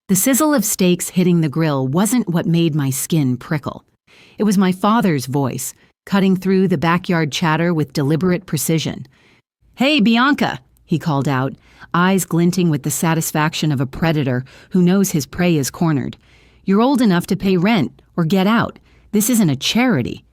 The sizzle of steaks hitting the grill wasn't what made my skin prickle. It was my father's voice, cutting through the backyard chatter with deliberate precision. "Hey, Bianca," he called out, eyes glinting with the satisfaction of a predator who knows his prey is cornered. "You're old enough to pay rent or get out. This isn't a charity."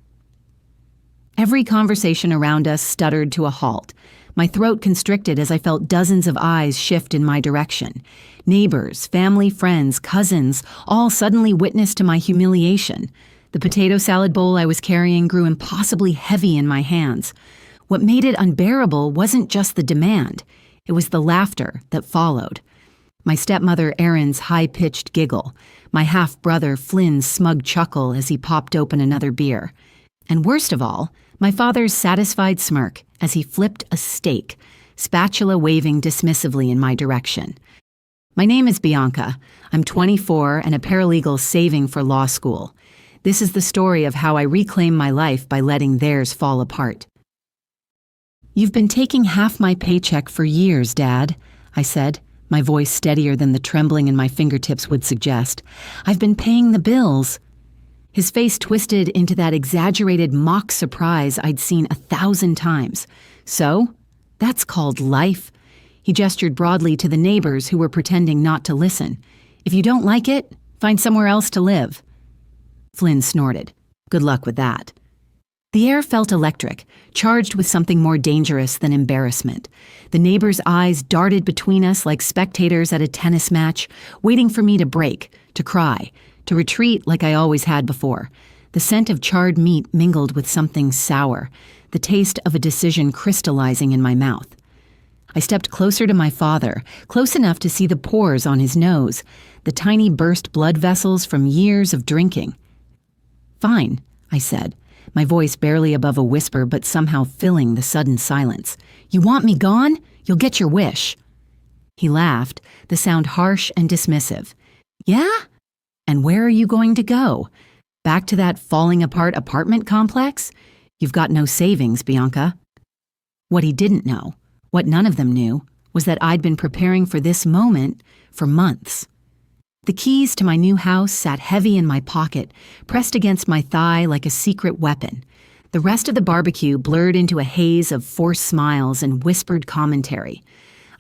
Every conversation around us stuttered to a halt. My throat constricted as I felt dozens of eyes shift in my direction. Neighbors, family, friends, cousins, all suddenly witnessed to my humiliation. The potato salad bowl I was carrying grew impossibly heavy in my hands. What made it unbearable wasn't just the demand. It was the laughter that followed. My stepmother Erin's high-pitched giggle, my half-brother Flynn's smug chuckle as he popped open another beer. And worst of all, my father's satisfied smirk as he flipped a steak, spatula waving dismissively in my direction. "My name is Bianca. I'm 24 and a paralegal saving for law school. This is the story of how I reclaim my life by letting theirs fall apart." "You've been taking half my paycheck for years, Dad," I said, my voice steadier than the trembling in my fingertips would suggest. "I've been paying the bills." His face twisted into that exaggerated mock surprise I'd seen 1,000 times. "So? That's called life." He gestured broadly to the neighbors who were pretending not to listen. "If you don't like it, find somewhere else to live." Flynn snorted. "Good luck with that." The air felt electric, charged with something more dangerous than embarrassment. The neighbors' eyes darted between us like spectators at a tennis match, waiting for me to break, to cry, to retreat like I always had before. The scent of charred meat mingled with something sour, the taste of a decision crystallizing in my mouth. I stepped closer to my father, close enough to see the pores on his nose, the tiny burst blood vessels from years of drinking. "Fine," I said, my voice barely above a whisper but somehow filling the sudden silence. "You want me gone? You'll get your wish." He laughed, the sound harsh and dismissive. "Yeah? And where are you going to go? Back to that falling-apart apartment complex? You've got no savings, Bianca." What he didn't know, what none of them knew, was that I'd been preparing for this moment for months. The keys to my new house sat heavy in my pocket, pressed against my thigh like a secret weapon. The rest of the barbecue blurred into a haze of forced smiles and whispered commentary.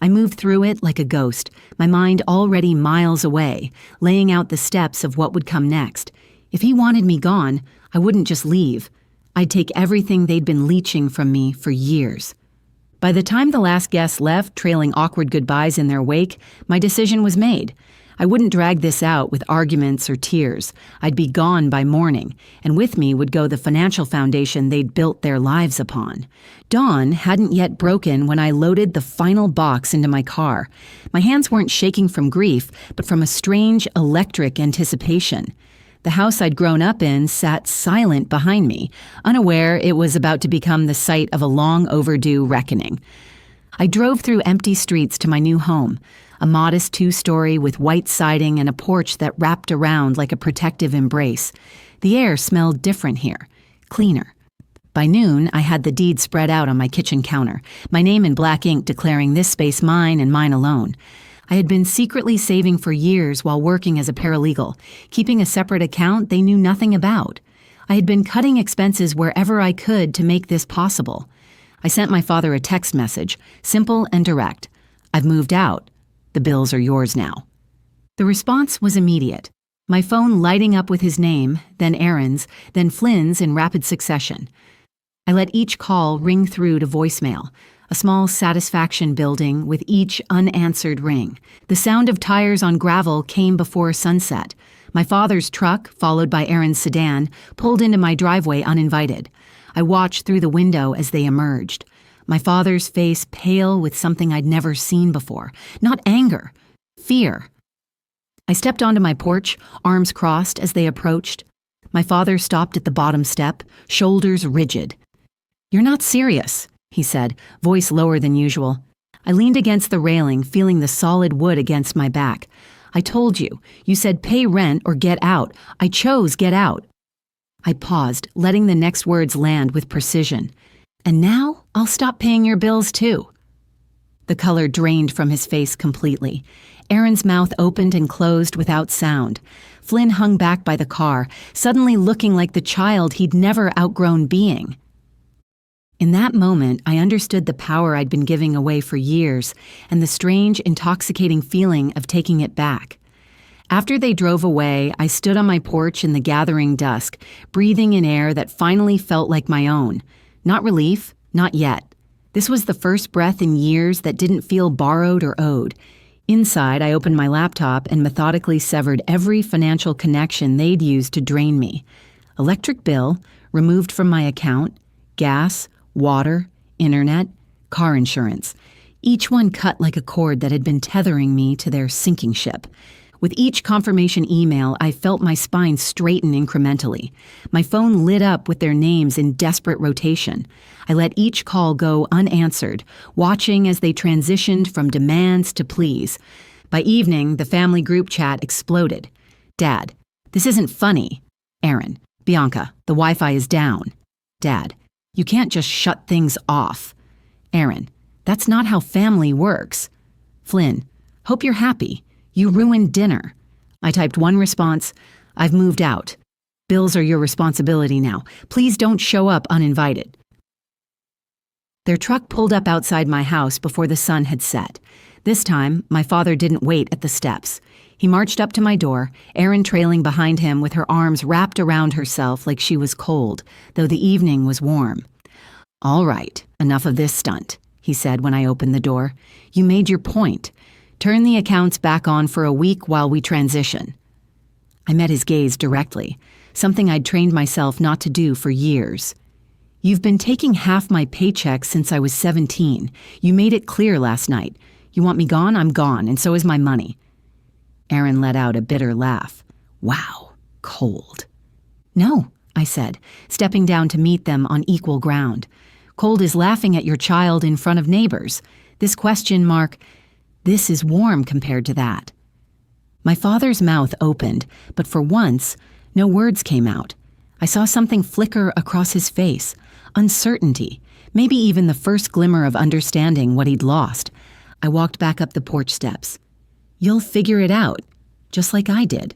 I moved through it like a ghost, my mind already miles away, laying out the steps of what would come next. If he wanted me gone, I wouldn't just leave. I'd take everything they'd been leeching from me for years. By the time the last guests left, trailing awkward goodbyes in their wake, my decision was made. I wouldn't drag this out with arguments or tears. I'd be gone by morning, and with me would go the financial foundation they'd built their lives upon. Dawn hadn't yet broken when I loaded the final box into my car. My hands weren't shaking from grief, but from a strange electric anticipation. The house I'd grown up in sat silent behind me, unaware it was about to become the site of a long overdue reckoning. I drove through empty streets to my new home, a modest 2-story with white siding and a porch that wrapped around like a protective embrace. The air smelled different here, cleaner. By noon, I had the deed spread out on my kitchen counter, my name in black ink declaring this space mine and mine alone. I had been secretly saving for years while working as a paralegal, keeping a separate account they knew nothing about. I had been cutting expenses wherever I could to make this possible. I sent my father a text message, simple and direct. "I've moved out. The bills are yours now." The response was immediate, my phone lighting up with his name, then Erin's, then Flynn's in rapid succession. I let each call ring through to voicemail, a small satisfaction building with each unanswered ring. The sound of tires on gravel came before sunset. My father's truck, followed by Erin's sedan, pulled into my driveway uninvited. I watched through the window as they emerged. My father's face pale with something I'd never seen before. Not anger, fear. I stepped onto my porch, arms crossed as they approached. My father stopped at the bottom step, shoulders rigid. "You're not serious," he said, voice lower than usual. I leaned against the railing, feeling the solid wood against my back. "I told you. You said pay rent or get out. I chose get out." I paused, letting the next words land with precision. "And now I'll stop paying your bills too." The color drained from his face completely. Aaron's mouth opened and closed without sound. Flynn hung back by the car, suddenly looking like the child he'd never outgrown being. In that moment, I understood the power I'd been giving away for years and the strange, intoxicating feeling of taking it back. After they drove away, I stood on my porch in the gathering dusk, breathing in air that finally felt like my own. Not relief, not yet. This was the first breath in years that didn't feel borrowed or owed. Inside, I opened my laptop and methodically severed every financial connection they'd used to drain me. Electric bill, removed from my account, gas, water, internet, car insurance. Each one cut like a cord that had been tethering me to their sinking ship. With each confirmation email, I felt my spine straighten incrementally. My phone lit up with their names in desperate rotation. I let each call go unanswered, watching as they transitioned from demands to pleas. By evening, the family group chat exploded. Dad, this isn't funny. Aaron, Bianca, the Wi-Fi is down. Dad, you can't just shut things off. Aaron, that's not how family works. Flynn, hope you're happy. You ruined dinner. I typed one response, I've moved out. Bills are your responsibility now. Please don't show up uninvited. Their truck pulled up outside my house before the sun had set. This time, my father didn't wait at the steps. He marched up to my door, Erin trailing behind him with her arms wrapped around herself like she was cold, though the evening was warm. All right, enough of this stunt, he said when I opened the door. You made your point. Turn the accounts back on for a week while we transition. I met his gaze directly, something I'd trained myself not to do for years. You've been taking half my paycheck since I was 17. You made it clear last night. You want me gone? I'm gone, and so is my money. Erin let out a bitter laugh. Wow, cold. No, I said, stepping down to meet them on equal ground. Cold is laughing at your child in front of neighbors. This question mark, this is warm compared to that. My father's mouth opened, but for once, no words came out. I saw something flicker across his face, uncertainty, maybe even the first glimmer of understanding what he'd lost. I walked back up the porch steps. You'll figure it out, just like I did.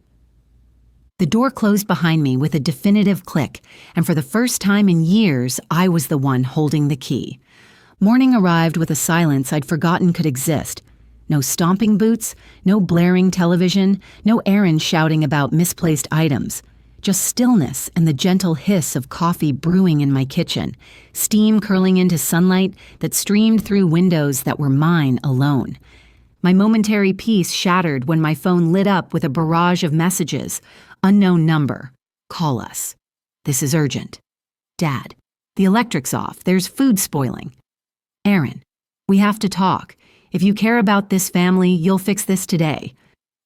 The door closed behind me with a definitive click, and for the first time in years, I was the one holding the key. Morning arrived with a silence I'd forgotten could exist. No stomping boots, no blaring television, no errands shouting about misplaced items. Just stillness and the gentle hiss of coffee brewing in my kitchen, steam curling into sunlight that streamed through windows that were mine alone. My momentary peace shattered when my phone lit up with a barrage of messages. Unknown number. Call us. This is urgent. Dad, the electric's off. There's food spoiling. Aaron, we have to talk. If you care about this family, you'll fix this today.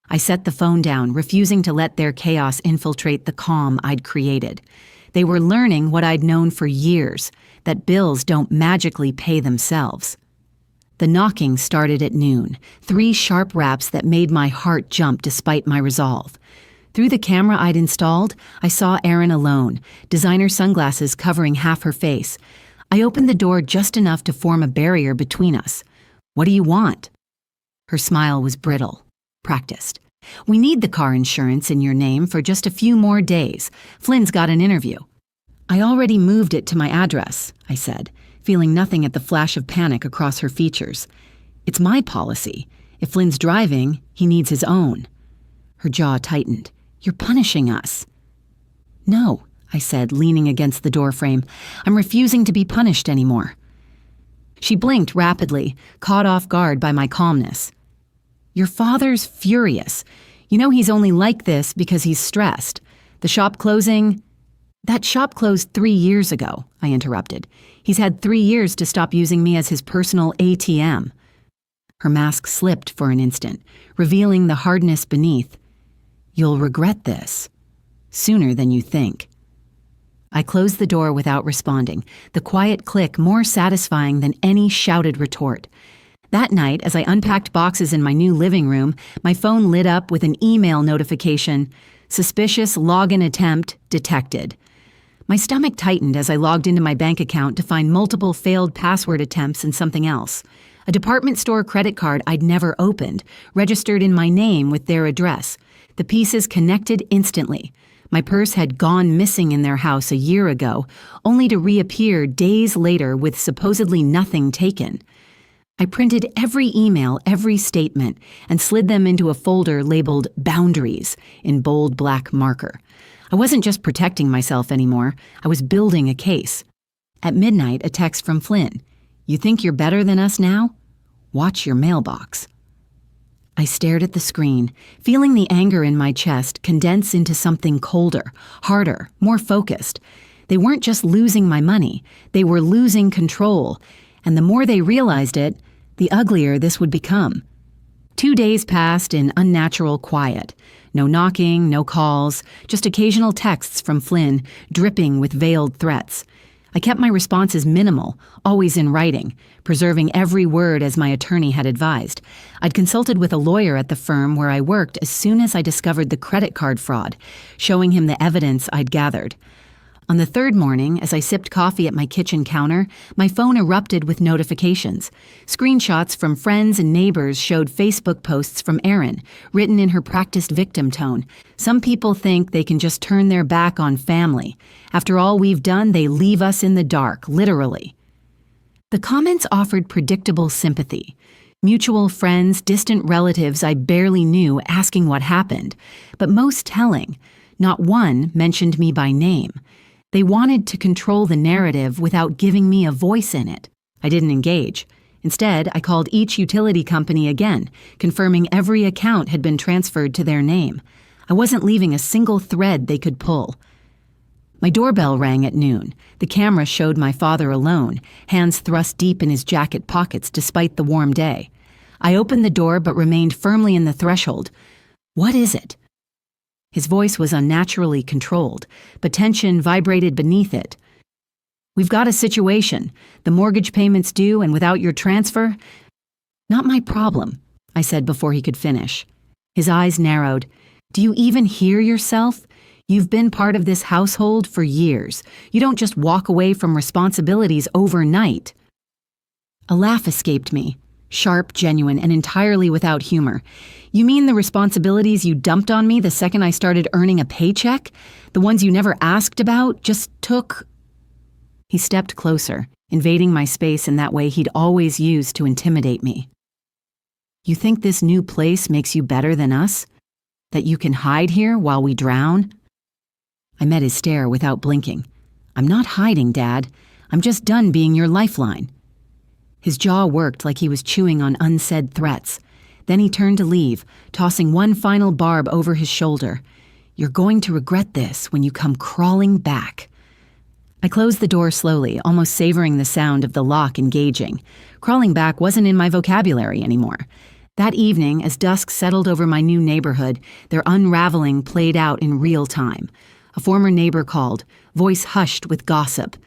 I set the phone down, refusing to let their chaos infiltrate the calm I'd created. They were learning what I'd known for years, that bills don't magically pay themselves. The knocking started at noon, 3 sharp raps that made my heart jump despite my resolve. Through the camera I'd installed, I saw Erin alone, designer sunglasses covering half her face. I opened the door just enough to form a barrier between us. What do you want? Her smile was brittle, practiced. We need the car insurance in your name for just a few more days. Flynn's got an interview. I already moved it to my address, I said, feeling nothing at the flash of panic across her features. It's my policy. If Flynn's driving, he needs his own. Her jaw tightened. You're punishing us. No, I said, leaning against the doorframe. I'm refusing to be punished anymore. She blinked rapidly, caught off guard by my calmness. Your father's furious. You know he's only like this because he's stressed. The shop closing... That shop closed 3 years ago, I interrupted. He's had 3 years to stop using me as his personal ATM. Her mask slipped for an instant, revealing the hardness beneath. You'll regret this. Sooner than you think. I closed the door without responding, the quiet click more satisfying than any shouted retort. That night, as I unpacked boxes in my new living room, my phone lit up with an email notification. Suspicious login attempt detected. My stomach tightened as I logged into my bank account to find multiple failed password attempts and something else. A department store credit card I'd never opened, registered in my name with their address. The pieces connected instantly. My purse had gone missing in their house a year ago, only to reappear days later with supposedly nothing taken. I printed every email, every statement, and slid them into a folder labeled Boundaries in bold black marker. I wasn't just protecting myself anymore, I was building a case. At midnight, a text from Flynn. "You think you're better than us now? Watch your mailbox." I stared at the screen, feeling the anger in my chest condense into something colder, harder, more focused. They weren't just losing my money, they were losing control, and the more they realized it, the uglier this would become. 2 days passed in unnatural quiet. No knocking, no calls, just occasional texts from Flynn, dripping with veiled threats. I kept my responses minimal, always in writing, preserving every word as my attorney had advised. I'd consulted with a lawyer at the firm where I worked as soon as I discovered the credit card fraud, showing him the evidence I'd gathered. On the third morning, as I sipped coffee at my kitchen counter, my phone erupted with notifications. Screenshots from friends and neighbors showed Facebook posts from Erin, written in her practiced victim tone. "Some people think they can just turn their back on family. After all we've done, they leave us in the dark, literally." The comments offered predictable sympathy. Mutual friends, distant relatives I barely knew asking what happened. But most telling, not one mentioned me by name. They wanted to control the narrative without giving me a voice in it. I didn't engage. Instead, I called each utility company again, confirming every account had been transferred to their name. I wasn't leaving a single thread they could pull. My doorbell rang at noon. The camera showed my father alone, hands thrust deep in his jacket pockets despite the warm day. I opened the door but remained firmly in the threshold. "What is it?" His voice was unnaturally controlled, but tension vibrated beneath it. "We've got a situation. The mortgage payment's due, and without your transfer—" "Not my problem," I said before he could finish. His eyes narrowed. "Do you even hear yourself? You've been part of this household for years. You don't just walk away from responsibilities overnight." A laugh escaped me. Sharp, genuine, and entirely without humor. "You mean the responsibilities you dumped on me the second I started earning a paycheck? The ones you never asked about, just took—" He stepped closer, invading my space in that way he'd always used to intimidate me. "You think this new place makes you better than us? That you can hide here while we drown?" I met his stare without blinking. "I'm not hiding, Dad. I'm just done being your lifeline." His jaw worked like he was chewing on unsaid threats. Then he turned to leave, tossing one final barb over his shoulder. "You're going to regret this when you come crawling back." I closed the door slowly, almost savoring the sound of the lock engaging. Crawling back wasn't in my vocabulary anymore. That evening, as dusk settled over my new neighborhood, their unraveling played out in real time. A former neighbor called, voice hushed with gossip.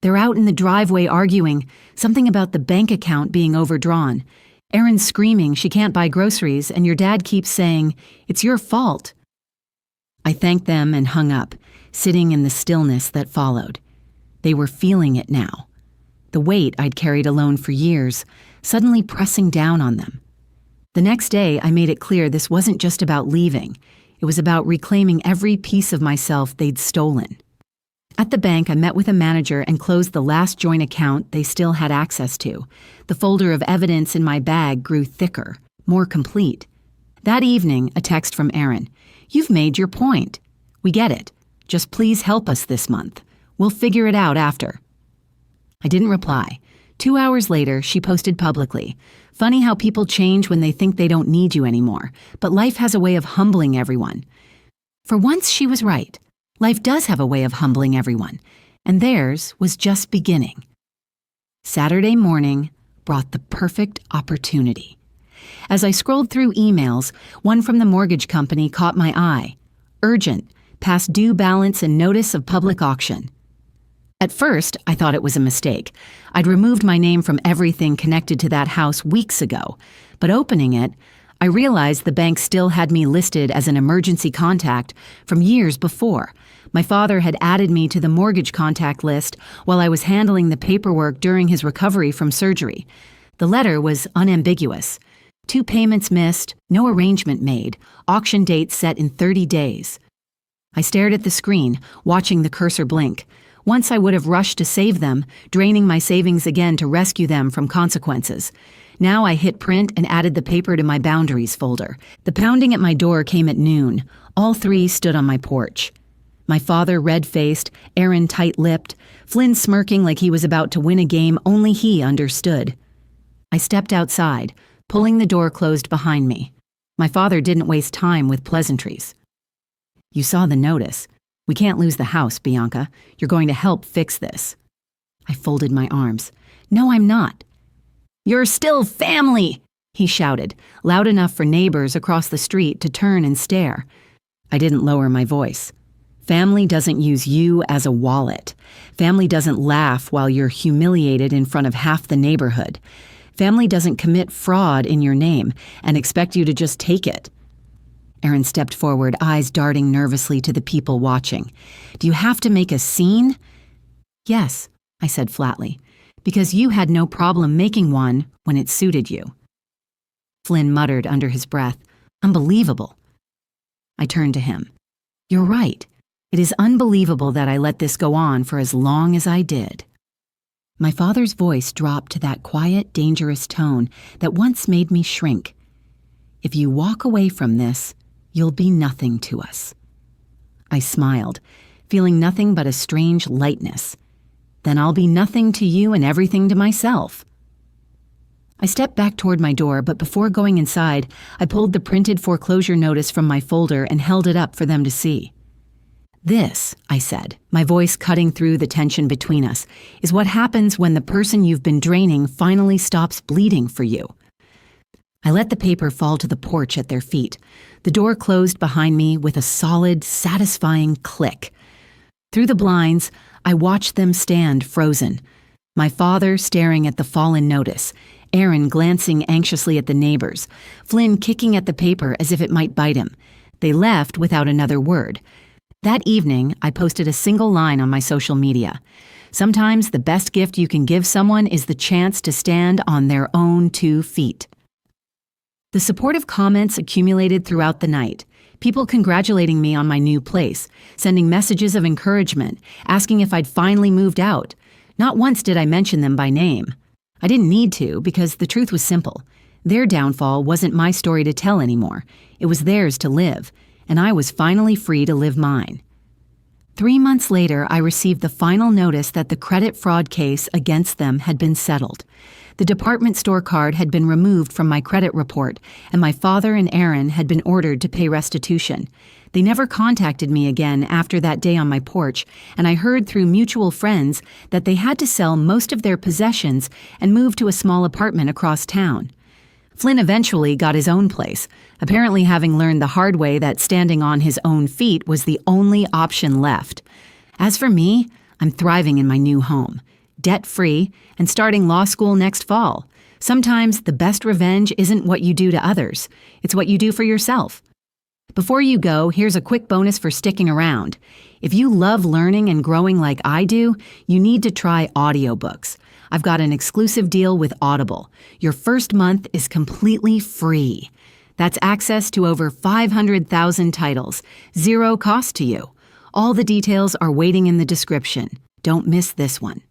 "They're out in the driveway arguing, something about the bank account being overdrawn. Erin's screaming she can't buy groceries, and your dad keeps saying, 'It's your fault.'" I thanked them and hung up, sitting in the stillness that followed. They were feeling it now. The weight I'd carried alone for years, suddenly pressing down on them. The next day, I made it clear this wasn't just about leaving. It was about reclaiming every piece of myself they'd stolen. At the bank, I met with a manager and closed the last joint account they still had access to. The folder of evidence in my bag grew thicker, more complete. That evening, a text from Erin. "You've made your point. We get it. Just please help us this month. We'll figure it out after." I didn't reply. 2 hours later, she posted publicly. "Funny how people change when they think they don't need you anymore, but life has a way of humbling everyone." For once, she was right. Life does have a way of humbling everyone, and theirs was just beginning. Saturday morning brought the perfect opportunity. As I scrolled through emails, one from the mortgage company caught my eye. Urgent, past due balance and notice of public auction. At first, I thought it was a mistake. I'd removed my name from everything connected to that house weeks ago, but opening it, I realized the bank still had me listed as an emergency contact from years before. My father had added me to the mortgage contact list while I was handling the paperwork during his recovery from surgery. The letter was unambiguous. 2 payments missed, no arrangement made, auction date set in 30 days. I stared at the screen, watching the cursor blink. Once I would have rushed to save them, draining my savings again to rescue them from consequences. Now I hit print and added the paper to my boundaries folder. The pounding at my door came at noon. All 3 stood on my porch. My father red-faced, Aaron tight-lipped, Flynn smirking like he was about to win a game only he understood. I stepped outside, pulling the door closed behind me. My father didn't waste time with pleasantries. "You saw the notice. We can't lose the house, Bianca. You're going to help fix this." I folded my arms. "No, I'm not." "You're still family," he shouted, loud enough for neighbors across the street to turn and stare. I didn't lower my voice. Family doesn't use you as a wallet. Family doesn't laugh while you're humiliated in front of half the neighborhood. Family doesn't commit fraud in your name and expect you to just take it. Aaron stepped forward, eyes darting nervously to the people watching. "Do you have to make a scene?" "Yes," I said flatly, "because you had no problem making one when it suited you." Flynn muttered under his breath, "Unbelievable." I turned to him. "You're right. It is unbelievable that I let this go on for as long as I did." My father's voice dropped to that quiet, dangerous tone that once made me shrink. "If you walk away from this, you'll be nothing to us." I smiled, feeling nothing but a strange lightness. "Then I'll be nothing to you and everything to myself." I stepped back toward my door, but before going inside, I pulled the printed foreclosure notice from my folder and held it up for them to see. "This," I said, my voice cutting through the tension between us, "is what happens when the person you've been draining finally stops bleeding for you." I let the paper fall to the porch at their feet. The door closed behind me with a solid, satisfying click. Through the blinds, I watched them stand frozen. My father staring at the fallen notice, Aaron glancing anxiously at the neighbors, Flynn kicking at the paper as if it might bite him. They left without another word. That evening, I posted a single line on my social media. Sometimes the best gift you can give someone is the chance to stand on their own 2 feet. The supportive comments accumulated throughout the night. People congratulating me on my new place, sending messages of encouragement, asking if I'd finally moved out. Not once did I mention them by name. I didn't need to, because the truth was simple. Their downfall wasn't my story to tell anymore. It was theirs to live, and I was finally free to live mine. 3 months later, I received the final notice that the credit fraud case against them had been settled. The department store card had been removed from my credit report, and my father and Aaron had been ordered to pay restitution. They never contacted me again after that day on my porch, and I heard through mutual friends that they had to sell most of their possessions and move to a small apartment across town. Flynn eventually got his own place, apparently having learned the hard way that standing on his own feet was the only option left. As for me, I'm thriving in my new home, debt-free, and starting law school next fall. Sometimes the best revenge isn't what you do to others, it's what you do for yourself. Before you go, here's a quick bonus for sticking around. If you love learning and growing like I do, you need to try audiobooks. I've got an exclusive deal with Audible. Your first month is completely free. That's access to over 500,000 titles, 0 cost to you. All the details are waiting in the description. Don't miss this one.